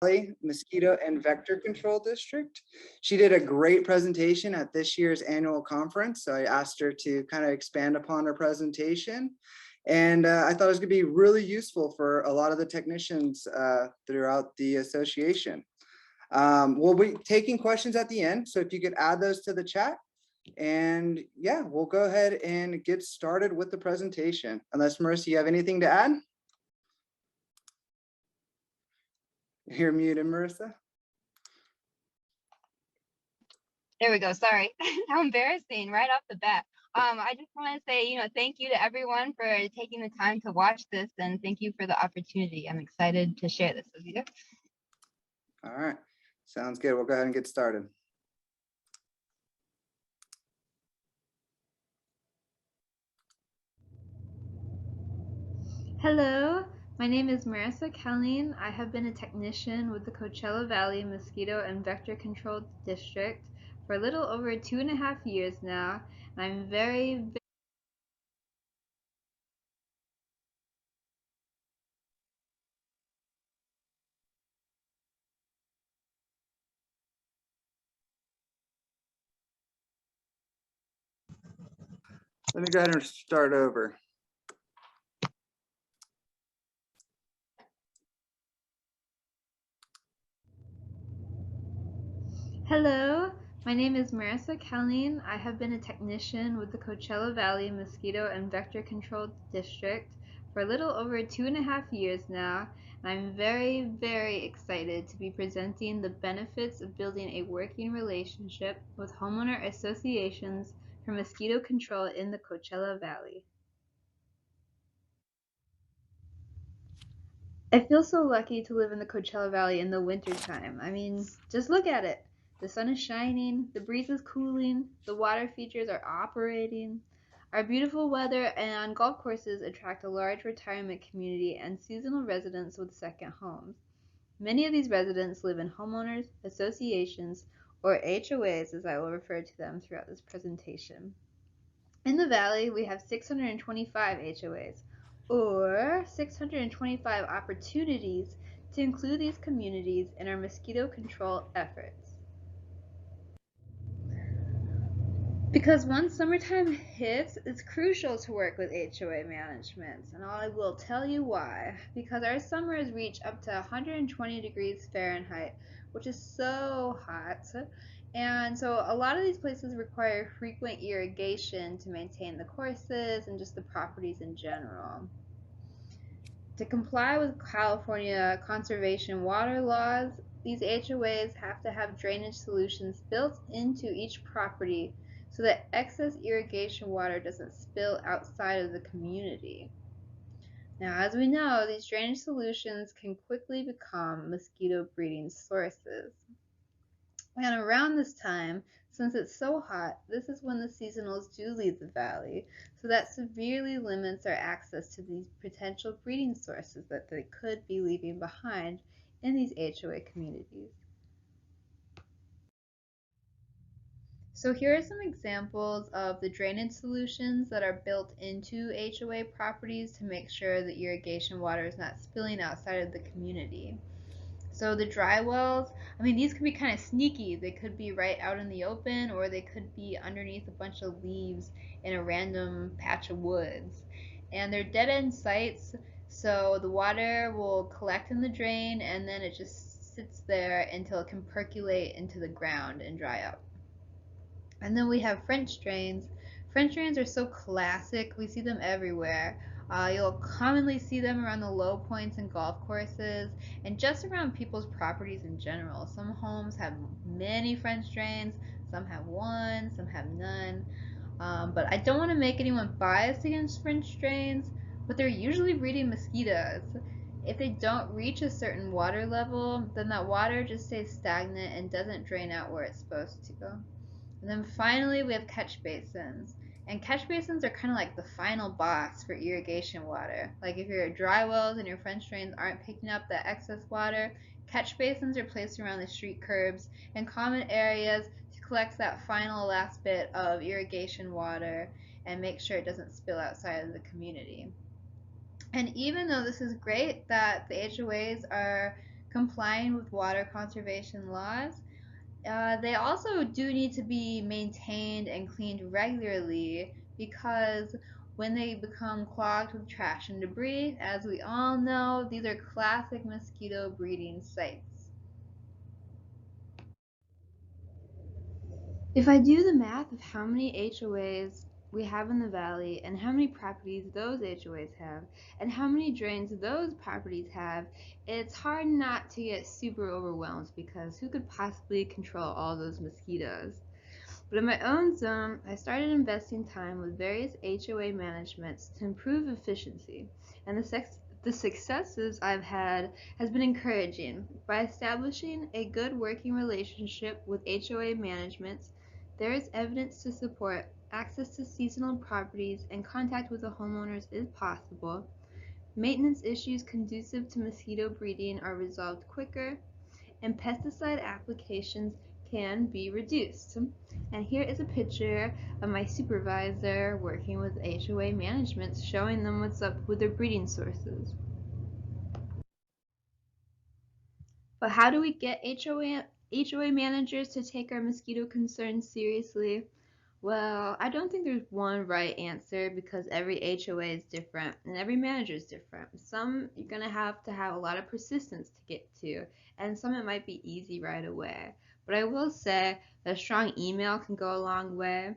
Valley Mosquito and Vector Control District. She did a great presentation at this year's annual conference, so I asked her to kind of expand upon her presentation. And I thought it was going to be really useful for a lot of the technicians throughout the association. We'll be taking questions at the end, so if you could add those to the chat. And yeah, we'll go ahead and get started with the presentation. Unless, Marissa, you have anything to add? You're muted, Marissa. There we go. Sorry. How embarrassing right off the bat. I just want to say, thank you to everyone for taking the time to watch this, and thank you for the opportunity. I'm excited to share this with you. All right. Sounds good. We'll go ahead and get started. Hello, my name is Marissa Kelling. I have been a technician with the Coachella Valley Mosquito and Vector Control District for a little over 2.5 years now, and I'm very Let me go ahead and start over. Hello, my name is Marissa Kelling. I have been a technician with the Coachella Valley Mosquito and Vector Control District for a little over 2.5 years now, and I'm very, very excited to be presenting the benefits of building a working relationship with homeowner associations for mosquito control in the Coachella Valley. I feel so lucky to live in the Coachella Valley in the wintertime. I mean, just look at it. The sun is shining, the breeze is cooling, the water features are operating. Our beautiful weather and golf courses attract a large retirement community and seasonal residents with second homes. Many of these residents live in homeowners, associations, or HOAs, as I will refer to them throughout this presentation. In the valley, we have 625 HOAs, or 625 opportunities to include these communities in our mosquito control efforts. Because once summertime hits, it's crucial to work with HOA management, and I will tell you why. Because our summers reach up to 120 degrees Fahrenheit, which is so hot, and so a lot of these places require frequent irrigation to maintain the courses and just the properties in general. To comply with California conservation water laws, these HOAs have to have drainage solutions built into each property so that excess irrigation water doesn't spill outside of the community. Now, as we know, these drainage solutions can quickly become mosquito breeding sources. And around this time, since it's so hot, this is when the seasonals do leave the valley, so that severely limits our access to these potential breeding sources that they could be leaving behind in these HOA communities. So here are some examples of the drainage solutions that are built into HOA properties to make sure that irrigation water is not spilling outside of the community. So the dry wells, I mean, these can be kind of sneaky. They could be right out in the open, or they could be underneath a bunch of leaves in a random patch of woods. And they're dead-end sites, so the water will collect in the drain, and then it just sits there until it can percolate into the ground and dry up. And then we have French drains. French drains are so classic. We see them everywhere. You'll commonly see them around the low points in golf courses and just around people's properties in general. Some homes have many French drains, some have one, some have none. But I don't want to make anyone biased against French drains, but they're usually breeding mosquitoes. If they don't reach a certain water level, then that water just stays stagnant and doesn't drain out where it's supposed to go. And then finally, we have catch basins. And catch basins are kind of like the final boss for irrigation water. Like if your dry wells and your French drains aren't picking up that excess water, catch basins are placed around the street curbs and common areas to collect that final last bit of irrigation water and make sure it doesn't spill outside of the community. And even though this is great that the HOAs are complying with water conservation laws. They also do need to be maintained and cleaned regularly because when they become clogged with trash and debris, as we all know, these are classic mosquito breeding sites. If I do the math of how many HOAs we have in the valley and how many properties those HOAs have and how many drains those properties have, it's hard not to get super overwhelmed because who could possibly control all those mosquitoes? But in my own zone, I started investing time with various HOA managements to improve efficiency, and the successes I've had has been encouraging. By establishing a good working relationship with HOA managements, there is evidence to support access to seasonal properties and contact with the homeowners is possible. Maintenance issues conducive to mosquito breeding are resolved quicker, and pesticide applications can be reduced. And here is a picture of my supervisor working with HOA management showing them what's up with their breeding sources. But how do we get HOA managers to take our mosquito concerns seriously? Well, I don't think there's one right answer because every HOA is different and every manager is different. Some you're going to have a lot of persistence to get to, and some it might be easy right away. But I will say that a strong email can go a long way.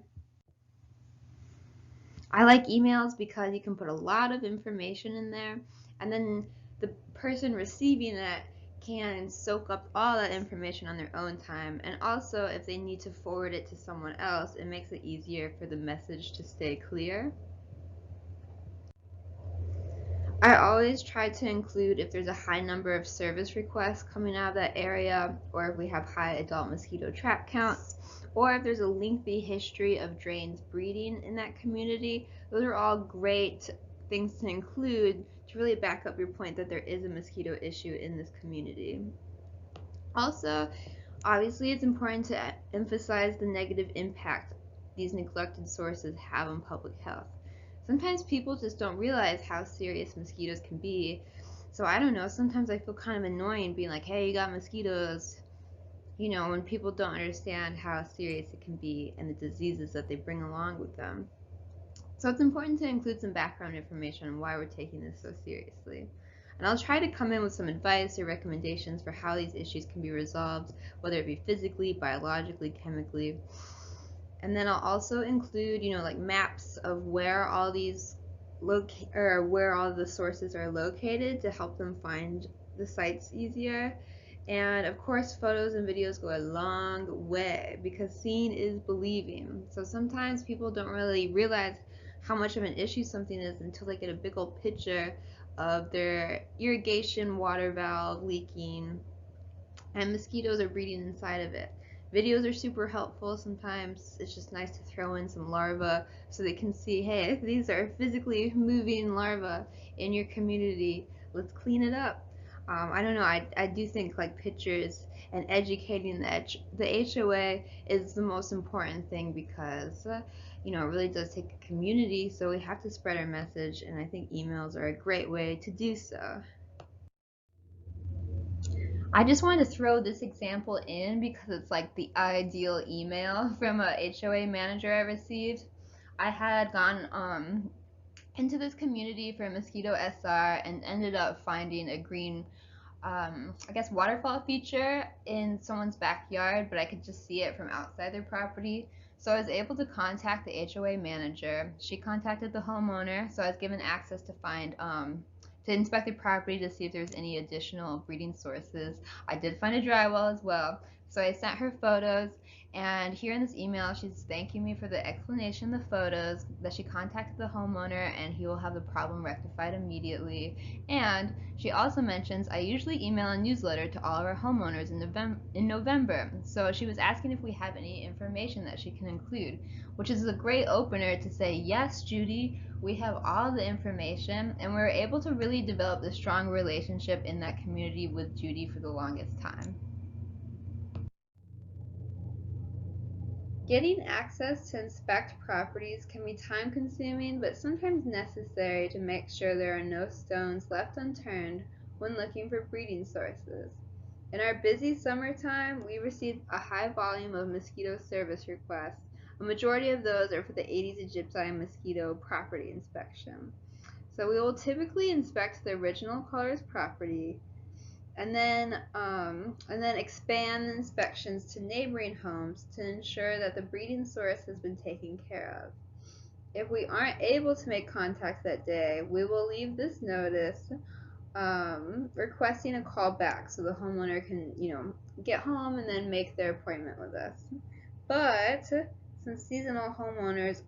I like emails because you can put a lot of information in there, and then the person receiving it can soak up all that information on their own time. And also, if they need to forward it to someone else, it makes it easier for the message to stay clear. I always try to include if there's a high number of service requests coming out of that area, or if we have high adult mosquito trap counts, or if there's a lengthy history of drains breeding in that community. Those are all great things to include to really back up your point that there is a mosquito issue in this community. Also, obviously, it's important to emphasize the negative impact these neglected sources have on public health. Sometimes people just don't realize how serious mosquitoes can be. So I don't know, sometimes I feel kind of annoying being like, hey, you got mosquitoes, when people don't understand how serious it can be and the diseases that they bring along with them. So it's important to include some background information on why we're taking this so seriously. And I'll try to come in with some advice or recommendations for how these issues can be resolved, whether it be physically, biologically, chemically. And then I'll also include, like maps of where all these where all the sources are located to help them find the sites easier. And of course, photos and videos go a long way because seeing is believing. So sometimes people don't really realize how much of an issue something is until they get a big old picture of their irrigation water valve leaking and mosquitoes are breeding inside of it. Videos are super helpful. Sometimes it's just nice to throw in some larvae so they can see, hey, these are physically moving larvae in your community. Let's clean it up. I don't know. I do think like pictures and educating the HOA is the most important thing because it really does take a community. So we have to spread our message, and I think emails are a great way to do so. I just wanted to throw this example in because it's like the ideal email from a HOA manager I received. I had gone into this community for mosquito SR and ended up finding a green, I guess, waterfall feature in someone's backyard, but I could just see it from outside their property. So I was able to contact the HOA manager. She contacted the homeowner, so I was given access to to inspect the property to see if there's any additional breeding sources. I did find a dry well as well. So I sent her photos, and here in this email, she's thanking me for the explanation of the photos, that she contacted the homeowner and he will have the problem rectified immediately. And she also mentions I usually email a newsletter to all of our homeowners in November. So she was asking if we have any information that she can include, which is a great opener to say, yes, Judy, we have all the information, and we were able to really develop this strong relationship in that community with Judy for the longest time. Getting access to inspect properties can be time-consuming, but sometimes necessary to make sure there are no stones left unturned when looking for breeding sources. In our busy summertime, we receive a high volume of mosquito service requests. A majority of those are for the Aedes aegypti mosquito property inspection. So we will typically inspect the original caller's property and then expand the inspections to neighboring homes to ensure that the breeding source has been taken care of. If we aren't able to make contact that day, we will leave this notice requesting a call back so the homeowner can, get home and then make their appointment with us. But since seasonal homeowners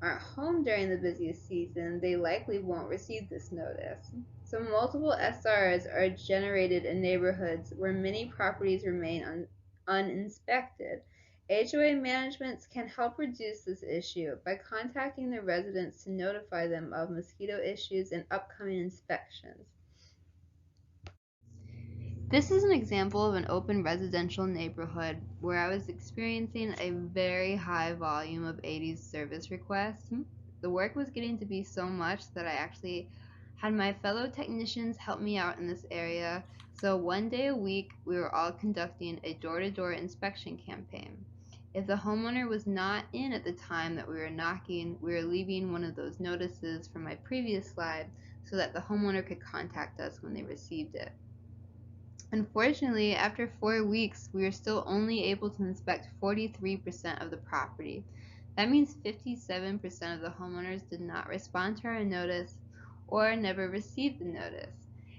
aren't home during the busiest season, they likely won't receive this notice. So multiple SRs are generated in neighborhoods where many properties remain uninspected. HOA managements can help reduce this issue by contacting the residents to notify them of mosquito issues and upcoming inspections. This is an example of an open residential neighborhood where I was experiencing a very high volume of Aedes service requests. The work was getting to be so much that I actually had my fellow technicians help me out in this area. So one day a week, we were all conducting a door-to-door inspection campaign. If the homeowner was not in at the time that we were knocking, we were leaving one of those notices from my previous slide so that the homeowner could contact us when they received it. Unfortunately, after 4 weeks, we were still only able to inspect 43% of the property. That means 57% of the homeowners did not respond to our notice or never received the notice.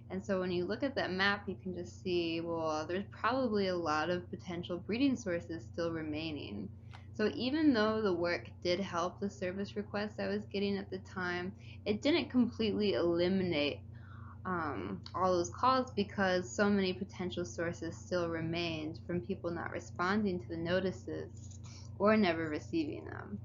And so when you look at that map, you can just see, well, there's probably a lot of potential breeding sources still remaining. So even though the work did help the service requests I was getting at the time, it didn't completely eliminate all those calls because so many potential sources still remained from people not responding to the notices or never receiving them.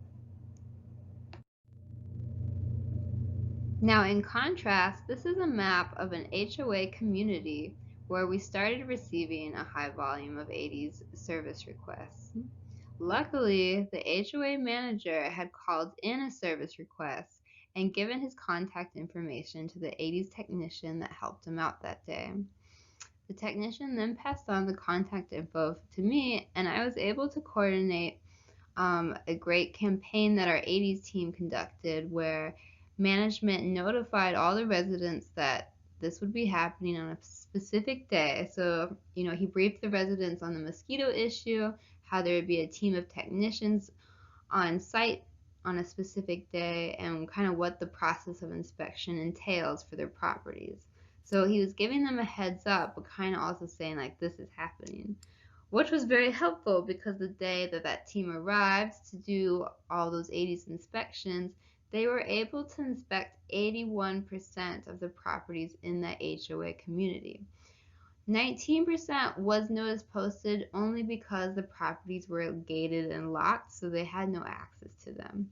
Now, in contrast, this is a map of an HOA community where we started receiving a high volume of Aedes service requests. Luckily, the HOA manager had called in a service request and given his contact information to the Aedes technician that helped him out that day. The technician then passed on the contact info to me, and I was able to coordinate a great campaign that our Aedes team conducted where management notified all the residents that this would be happening on a specific day. So, he briefed the residents on the mosquito issue, how there would be a team of technicians on site on a specific day, and kind of what the process of inspection entails for their properties. So he was giving them a heads up, but kind of also saying like, this is happening, which was very helpful because the day that team arrived to do all those Aedes inspections, they were able to inspect 81% of the properties in that HOA community. 19% was notice posted only because the properties were gated and locked, so they had no access to them.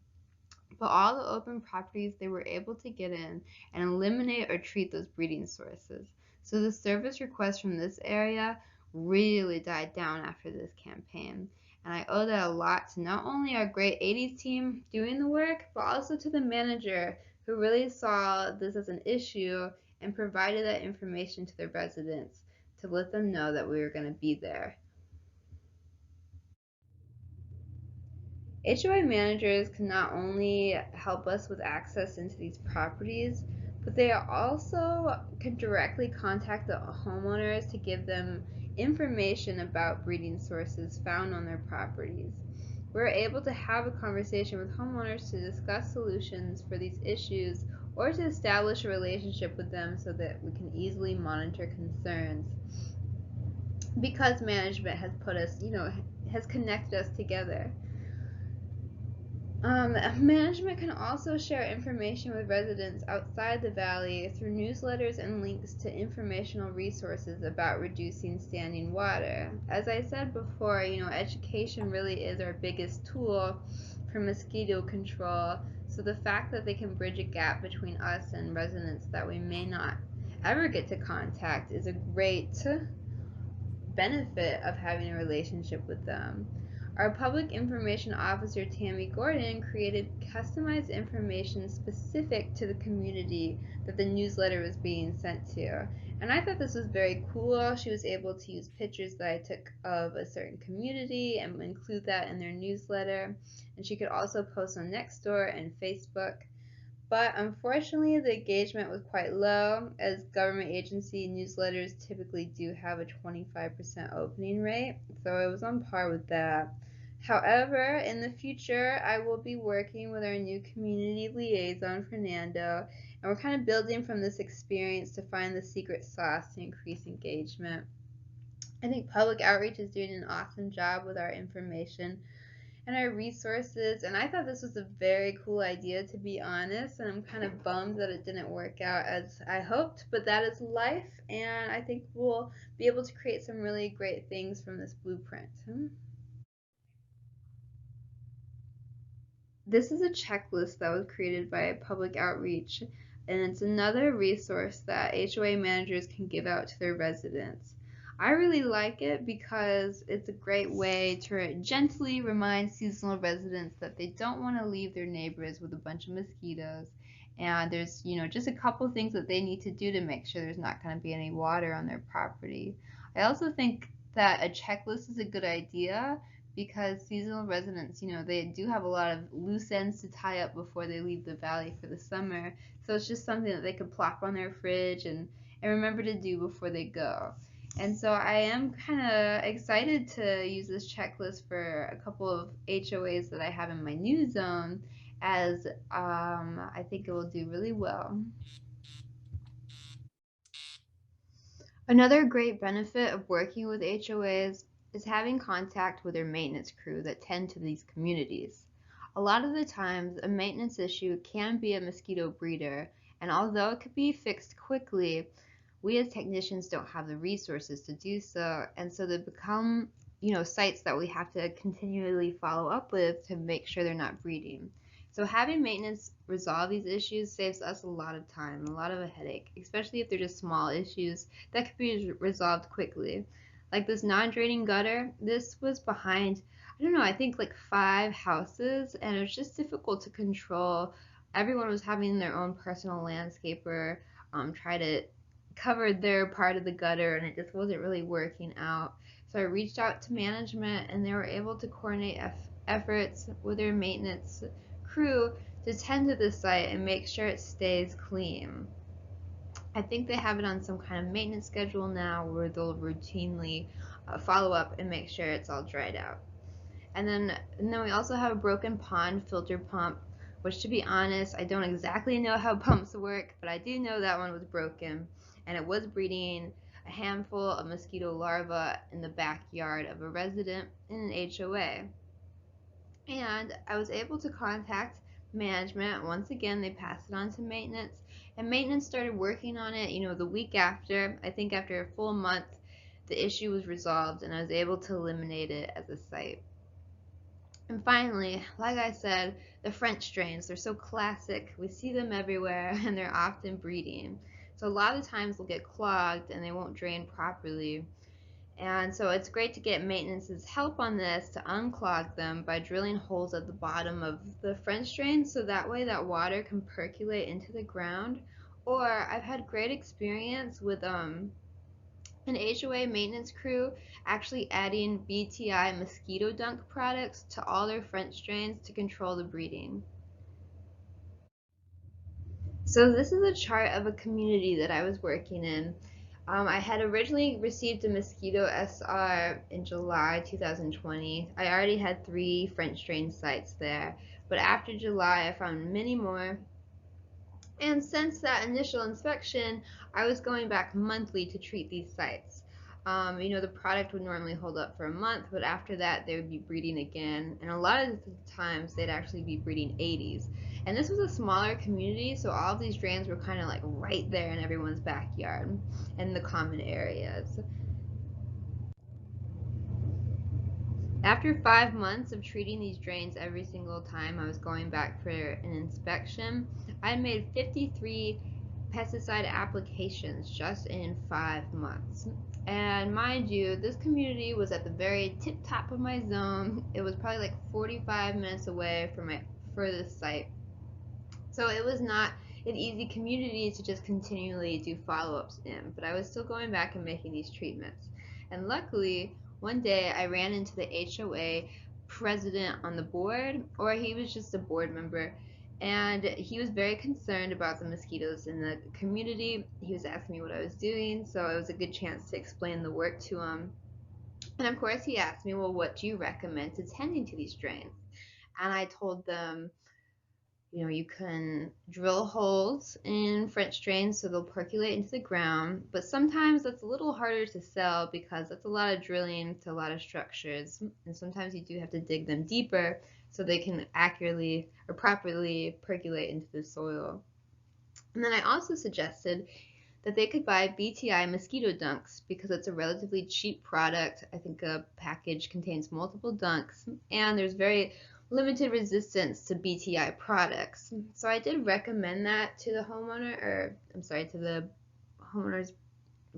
But all the open properties, they were able to get in and eliminate or treat those breeding sources. So the service requests from this area really died down after this campaign. And I owe that a lot to not only our great Aedes team doing the work, but also to the manager who really saw this as an issue and provided that information to the residents to let them know that we were going to be there. HOA managers can not only help us with access into these properties, but they also can directly contact the homeowners to give them information about breeding sources found on their properties. We're able to have a conversation with homeowners to discuss solutions for these issues or to establish a relationship with them so that we can easily monitor concerns. Because management has put us, has connected us together. Management can also share information with residents outside the valley through newsletters and links to informational resources about reducing standing water. As I said before, education really is our biggest tool for mosquito control. So the fact that they can bridge a gap between us and residents that we may not ever get to contact is a great benefit of having a relationship with them. Our public information officer, Tammy Gordon, created customized information specific to the community that the newsletter was being sent to. And I thought this was very cool. She was able to use pictures that I took of a certain community and include that in their newsletter. And she could also post on Nextdoor and Facebook. But unfortunately, the engagement was quite low, as government agency newsletters typically do have a 25% opening rate, so it was on par with that. However, in the future, I will be working with our new community liaison, Fernando, and we're kind of building from this experience to find the secret sauce to increase engagement. I think public outreach is doing an awesome job with our information and our resources, and I thought this was a very cool idea, to be honest, and I'm kind of bummed that it didn't work out as I hoped, but that is life, and I think we'll be able to create some really great things from this blueprint. This is a checklist that was created by Public Outreach, and it's another resource that HOA managers can give out to their residents. I really like it because it's a great way to gently remind seasonal residents that they don't want to leave their neighbors with a bunch of mosquitoes, and there's just a couple things that they need to do to make sure there's not going to be any water on their property. I also think that a checklist is a good idea because seasonal residents, they do have a lot of loose ends to tie up before they leave the valley for the summer. So it's just something that they could plop on their fridge and remember to do before they go. And so I am kind of excited to use this checklist for a couple of HOAs that I have in my new zone, as I think it will do really well. Another great benefit of working with HOAs is having contact with their maintenance crew that tend to these communities. A lot of the times, a maintenance issue can be a mosquito breeder, and although it could be fixed quickly, we as technicians don't have the resources to do so, and so they become sites that we have to continually follow up with to make sure they're not breeding. So having maintenance resolve these issues saves us a lot of time, a lot of a headache, especially if they're just small issues that could be resolved quickly. Like this non-draining gutter, this was behind, I don't know, I think like 5 houses, and it was just difficult to control. Everyone was having their own personal landscaper try to cover their part of the gutter, and it just wasn't really working out. So I reached out to management, and they were able to coordinate efforts with their maintenance crew to tend to the site and make sure it stays clean. I think they have it on some kind of maintenance schedule now where they'll routinely follow up and make sure it's all dried out. And then we also have a broken pond filter pump, which, to be honest, I don't exactly know how pumps work, but I do know that one was broken, and it was breeding a handful of mosquito larvae in the backyard of a resident in an HOA. And I was able to contact management. Once again, they passed it on to maintenance, and maintenance started working on it, the week after. I think after a full month, the issue was resolved, and I was able to eliminate it as a site. And finally, like I said, the French drains, they're so classic. We see them everywhere, and they're often breeding. So a lot of times they'll get clogged and they won't drain properly. And so it's great to get maintenance's help on this to unclog them by drilling holes at the bottom of the French drain, so that way that water can percolate into the ground. Or I've had great experience with an HOA maintenance crew actually adding BTI mosquito dunk products to all their French drains to control the breeding. So this is a chart of a community that I was working in. I had originally received a mosquito SR in July 2020. I already had 3 French drain sites there, but after July I found many more. And since that initial inspection, I was going back monthly to treat these sites. The product would normally hold up for a month, but after that they would be breeding again, and a lot of the times they'd actually be breeding 80s. And this was a smaller community, so all of these drains were kind of like right there in everyone's backyard and the common areas. After 5 months of treating these drains every single time I was going back for an inspection, I made 53 pesticide applications just in 5 months. And mind you, this community was at the very tip top of my zone. It was probably like 45 minutes away from my furthest site. So it was not an easy community to just continually do follow-ups in, but I was still going back and making these treatments. And luckily, one day I ran into the HOA president on the board, or he was just a board member, and he was very concerned about the mosquitoes in the community. He was asking me what I was doing, so it was a good chance to explain the work to him. And of course, he asked me, well, what do you recommend to tending to these drains? And I told them, you can drill holes in French drains so they'll percolate into the ground, but sometimes that's a little harder to sell because that's a lot of drilling to a lot of structures, and sometimes you do have to dig them deeper so they can accurately or properly percolate into the soil. And then I also suggested that they could buy BTI mosquito dunks because it's a relatively cheap product. I think a package contains multiple dunks, and there's very limited resistance to BTI products. So I did recommend that to the to the homeowner's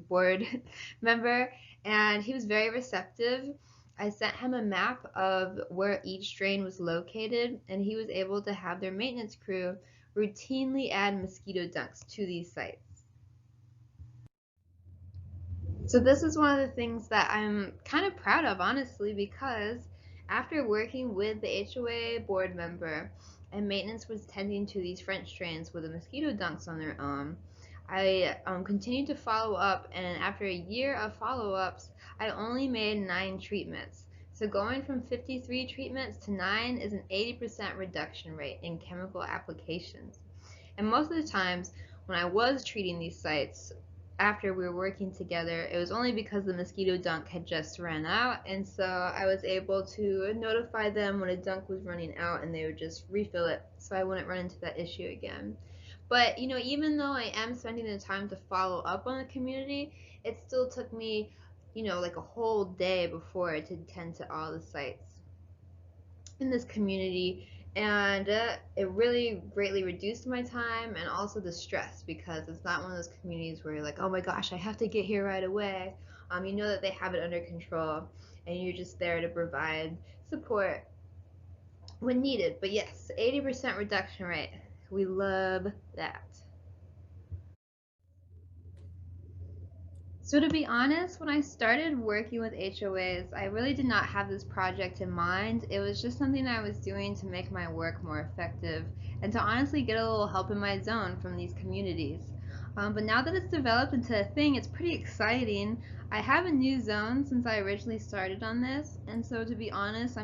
board member, and he was very receptive. I sent him a map of where each drain was located, and he was able to have their maintenance crew routinely add mosquito dunks to these sites. So this is one of the things that I'm kind of proud of, honestly, because after working with the HOA board member and maintenance was tending to these French drains with the mosquito dunks on their own, I continued to follow up, and after a year of follow-ups, I only made 9 treatments. So going from 53 treatments to 9 is an 80% reduction rate in chemical applications. And most of the times when I was treating these sites, after we were working together, it was only because the mosquito dunk had just run out, and so I was able to notify them when a dunk was running out and they would just refill it so I wouldn't run into that issue again. But even though I am spending the time to follow up on the community, it still took me like a whole day before to tend to all the sites in this community, and it really greatly reduced my time and also the stress, because it's not one of those communities where you're like, oh my gosh, I have to get here right away. You know that they have it under control, and you're just there to provide support when needed. But yes, 80% reduction rate, we love that. So to be honest, when I started working with HOAs, I really did not have this project in mind. It was just something I was doing to make my work more effective and to honestly get a little help in my zone from these communities. But now that it's developed into a thing, it's pretty exciting. I have a new zone since I originally started on this, and so to be honest,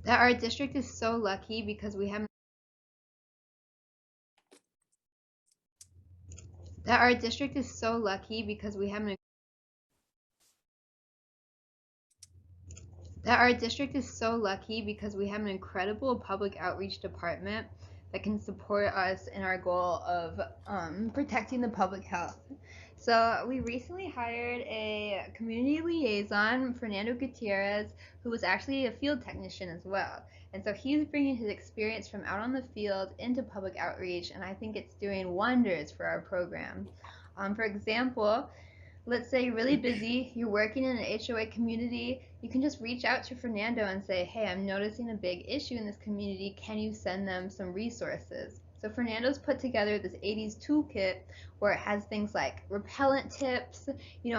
that our district is so lucky because we have that our district is so lucky because we have an that our district is so lucky because we have an incredible public outreach department that can support us in our goal of protecting the public health. So we recently hired a community liaison, Fernando Gutierrez, who was actually a field technician as well. And so he's bringing his experience from out on the field into public outreach, and I think it's doing wonders for our program. For example, let's say you're really busy, you're working in an HOA community, you can just reach out to Fernando and say, hey, I'm noticing a big issue in this community, can you send them some resources? So Fernando's put together this 80s toolkit where it has things like repellent tips,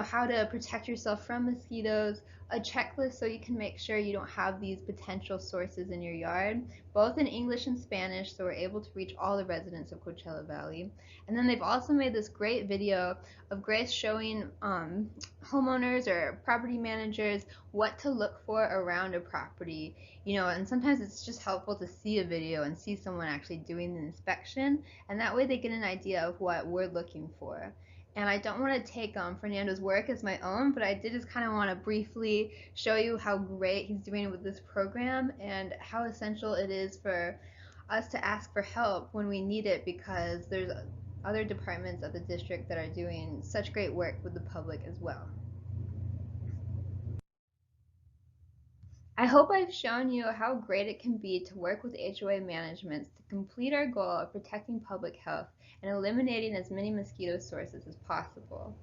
how to protect yourself from mosquitoes, a checklist so you can make sure you don't have these potential sources in your yard, both in English and Spanish, so we're able to reach all the residents of Coachella Valley. And then they've also made this great video of Grace showing homeowners or property managers what to look for around a property. And sometimes it's just helpful to see a video and see someone actually doing the inspection, and that way they get an idea of what we're looking for. And I don't want to take Fernando's work as my own, but I did just kind of want to briefly show you how great he's doing with this program and how essential it is for us to ask for help when we need it, because there's other departments of the district that are doing such great work with the public as well. I hope I've shown you how great it can be to work with HOA managements to complete our goal of protecting public health and eliminating as many mosquito sources as possible.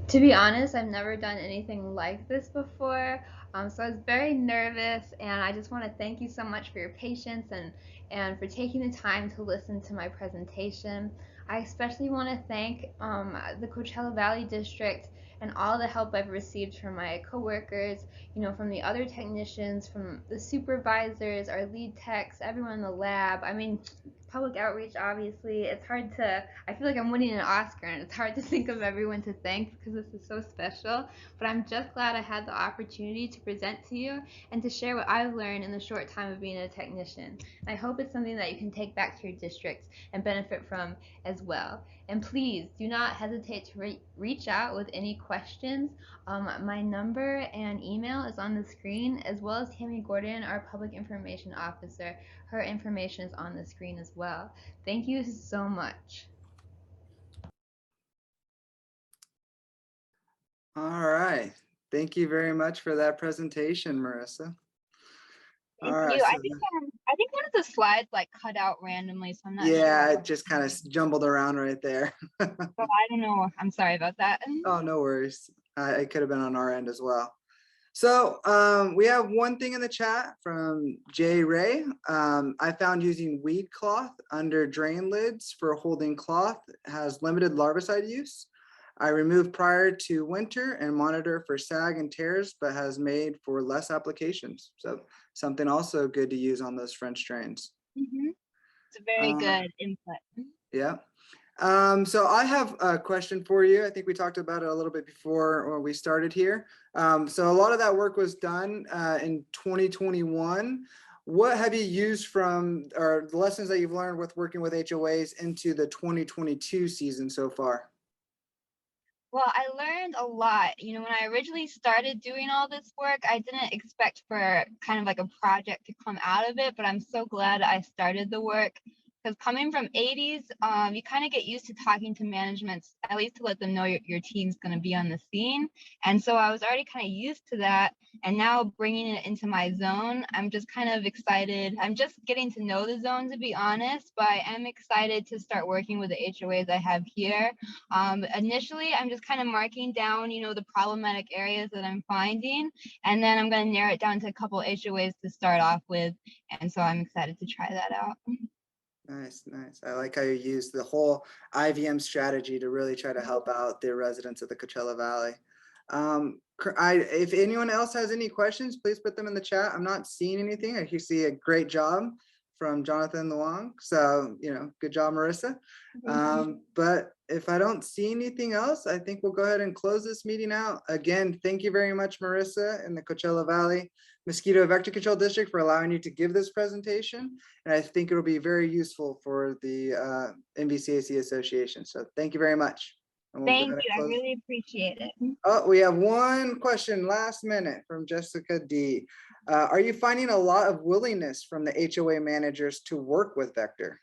To be honest, I've never done anything like this before, so I was very nervous, and I just want to thank you so much for your patience and for taking the time to listen to my presentation. I especially want to thank the Coachella Valley District and all the help I've received from my coworkers, from the other technicians, from the supervisors, our lead techs, everyone in the lab. I mean, public outreach, obviously. It's hard to, I feel like I'm winning an Oscar, and it's hard to think of everyone to thank because this is so special. But I'm just glad I had the opportunity to present to you and to share what I've learned in the short time of being a technician. And I hope it's something that you can take back to your districts and benefit from as well. And please do not hesitate to reach out with any questions. My number and email is on the screen, as well as Tammy Gordon, our public information officer. Her information is on the screen as well. Thank you so much. All right. Thank you very much for that presentation, Marissa. All Thank right. you. So I think one of the slides like cut out randomly, so I'm not yeah, sure. it just kind of jumbled around right there. So I don't know. I'm sorry about that. Oh, no worries. It could have been on our end as well. So we have one thing in the chat from Jay Ray. I found using weed cloth under drain lids for holding cloth has limited larvicide use. I removed prior to winter and monitor for sag and tears, but has made for less applications. So something also good to use on those French drains. It's a very good input. Yeah. So I have a question for you. I think we talked about it a little bit before when we started here. So a lot of that work was done in 2021. What have you used from, or the lessons that you've learned with working with HOAs into the 2022 season so far? Well, I learned a lot. When I originally started doing all this work, I didn't expect for kind of like a project to come out of it, but I'm so glad I started the work. Because coming from 80s, you kind of get used to talking to managements, at least to let them know your team's going to be on the scene. And so I was already kind of used to that. And now bringing it into my zone, I'm just kind of excited. I'm just getting to know the zone, to be honest, but I am excited to start working with the HOAs I have here. Initially, I'm just kind of marking down, the problematic areas that I'm finding, and then I'm going to narrow it down to a couple HOAs to start off with. And so I'm excited to try that out. Nice, nice. I like how you use the whole IVM strategy to really try to help out the residents of the Coachella Valley. If anyone else has any questions, please put them in the chat. I'm not seeing anything. I see a great job from Jonathan Luong. So, good job, Marissa. But if I don't see anything else, I think we'll go ahead and close this meeting out. Again, thank you very much, Marissa, and the Coachella Valley Mosquito Vector Control District for allowing you to give this presentation. And I think it'll be very useful for the NVCAC Association. So thank you very much. Thank you. I really appreciate it. Oh, we have one question last minute from Jessica D. Are you finding a lot of willingness from the HOA managers to work with Vector?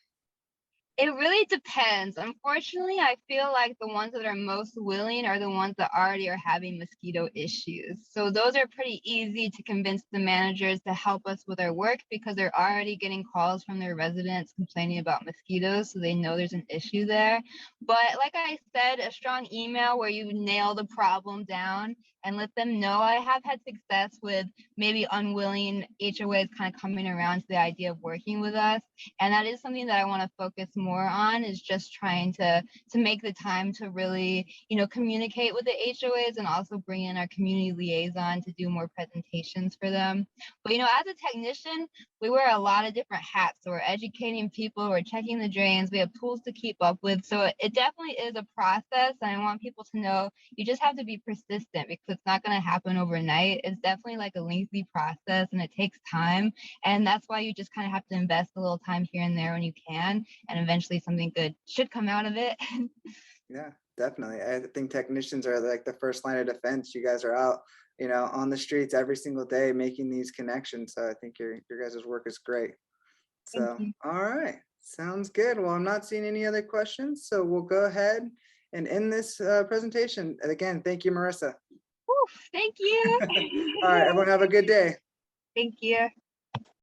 It really depends. Unfortunately, I feel like the ones that are most willing are the ones that already are having mosquito issues. So those are pretty easy to convince the managers to help us with our work because they're already getting calls from their residents complaining about mosquitoes. So they know there's an issue there. But like I said, a strong email where you nail the problem down and let them know. I have had success with maybe unwilling HOAs kind of coming around to the idea of working with us. And that is something that I want to focus more on, is just trying to make the time to really, communicate with the HOAs and also bring in our community liaison to do more presentations for them. But, as a technician, we wear a lot of different hats. So we're educating people, we're checking the drains, we have tools to keep up with. So it definitely is a process. And I want people to know you just have to be persistent because it's not going to happen overnight. It's definitely like a lengthy process and it takes time. And that's why you just kind of have to invest a little time here and there when you can. And eventually something good should come out of it. Yeah, definitely. I think technicians are like the first line of defense. You guys are out, on the streets every single day making these connections. So I think your guys' work is great. So, all right. Sounds good. Well, I'm not seeing any other questions. So we'll go ahead and end this presentation. And again, thank you, Marissa. Thank you. All right, everyone have a good day. Thank you.